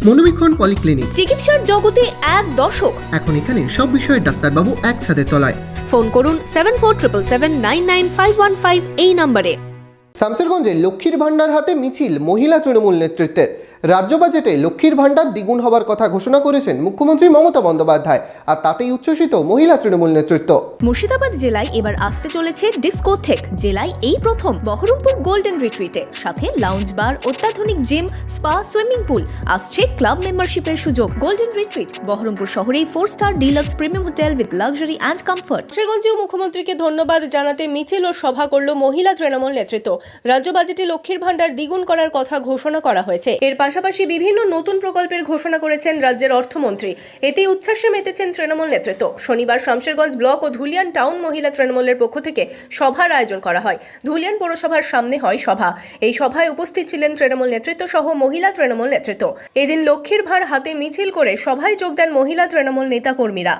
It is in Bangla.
মনোবীক্ষণ পলিক্লিনিক, চিকিৎসার জগতে এক দশক। এখন এখানে সব বিষয়ে ডাক্তারবাবু একসাথে তলায়। ফোন করুন 7477999515 এই নম্বরে। শামসেরগঞ্জে লক্ষ্মীর ভাণ্ডার হাতে মিছিল মহিলা তৃণমূল নেতৃত্বের। রাজ্য বাজেটে লক্ষ্মীর ভাণ্ডার দ্বিগুণ হবার কথা ঘোষণা করেছেন মুখ্যমন্ত্রী মমতা বন্দ্যোপাধ্যায়, আর তাতেই উচ্ছ্বসিত মহিলা তৃণমূল নেতৃত্ব। মুর্শিদাবাদ জেলায় এবার আসতে চলেছে ডিস্কোথেক। জেলায় এই প্রথম বহরমপুর গোল্ডেন রিট্রিটে, সাথে লাউঞ্জ বার, অত্যাধুনিক জিম, স্পা, সুইমিং পুল। আসছে ক্লাব মেম্বারশিপের সুযোগ। গোল্ডেন রিট্রিট বহরমপুর শহরেই 4 star deluxe premium hotel with luxury and comfort. শামসেরগঞ্জেও মুখ্যমন্ত্রীকে ধন্যবাদ জানাতে মিছিল ও সভা করল মহিলা তৃণমূল নেতৃত্ব। রাজ্য বাজেটে লক্ষ্মীর ভাণ্ডার দ্বিগুণ করার কথা ঘোষণা করা হয়েছে। এর পাশাপাশি বিভিন্ন নতুন প্রকল্পের ঘোষণা করেছেন রাজ্যের অর্থমন্ত্রী। এতেই উচ্ছ্বাসে মেতেছেন তৃণমূল নেতৃত্ব। শনিবার শামসেরগঞ্জ ব্লক ও ধুলিয়ান টাউন মহিলা তৃণমূলের পক্ষ থেকে সভার আয়োজন করা হয়। ধুলিয়ান পৌরসভার সামনে হয় সভা। এই সভায় উপস্থিত ছিলেন তৃণমূল নেতৃত্ব সহ মহিলা তৃণমূল নেতৃত্ব। এদিন লক্ষ্মীর ভাঁড় হাতে মিছিল করে সভায় যোগ দেন মহিলা তৃণমূল নেতাকর্মীরা।